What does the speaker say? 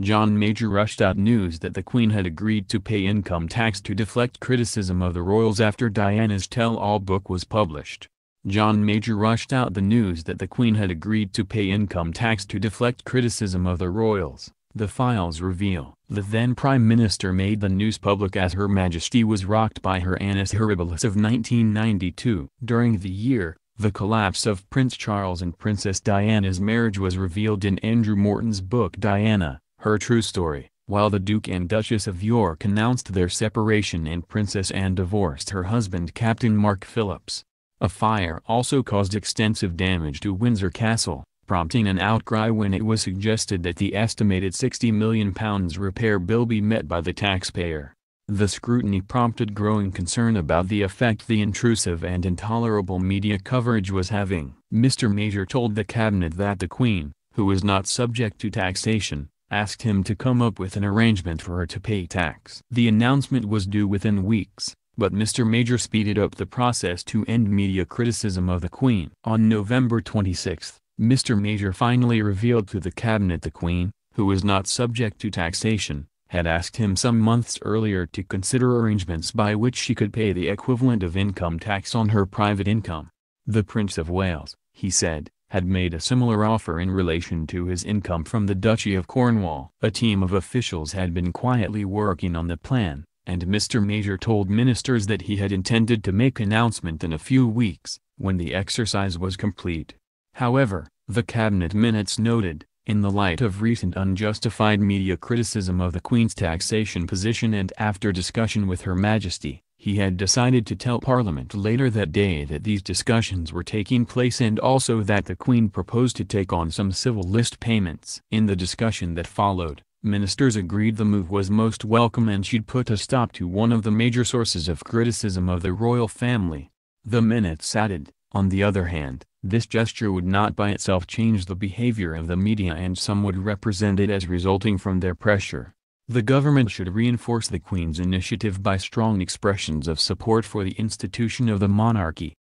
John Major rushed out news that the Queen had agreed to pay income tax to deflect criticism of the royals after Diana's tell-all book was published. John Major rushed out the news that the Queen had agreed to pay income tax to deflect criticism of the royals, the files reveal. The then Prime Minister made the news public as Her Majesty was rocked by her annus horribilis of 1992. During the year, the collapse of Prince Charles and Princess Diana's marriage was revealed in Andrew Morton's book Diana, Her True Story, while the Duke and Duchess of York announced their separation and Princess Anne divorced her husband Captain Mark Phillips. A fire also caused extensive damage to Windsor Castle, prompting an outcry when it was suggested that the estimated £60 million repair bill be met by the taxpayer. The scrutiny prompted growing concern about the effect the intrusive and intolerable media coverage was having. Mr. Major told the cabinet that the Queen, who was not subject to taxation, asked him to come up with an arrangement for her to pay tax. The announcement was due within weeks, but Mr. Major speeded up the process to end media criticism of the Queen. On November 26, Mr. Major finally revealed to the cabinet the Queen, who was not subject to taxation, had asked him some months earlier to consider arrangements by which she could pay the equivalent of income tax on her private income. The Prince of Wales, he said, had made a similar offer in relation to his income from the Duchy of Cornwall. A team of officials had been quietly working on the plan, and Mr. Major told ministers that he had intended to make an announcement in a few weeks, when the exercise was complete. However, the cabinet minutes noted, in the light of recent unjustified media criticism of the Queen's taxation position and after discussion with Her Majesty, he had decided to tell Parliament later that day that these discussions were taking place and also that the Queen proposed to take on some civil list payments. In the discussion that followed, ministers agreed the move was most welcome and should put a stop to one of the major sources of criticism of the royal family. The minutes added, on the other hand, this gesture would not by itself change the behavior of the media and some would represent it as resulting from their pressure. The government should reinforce the Queen's initiative by strong expressions of support for the institution of the monarchy,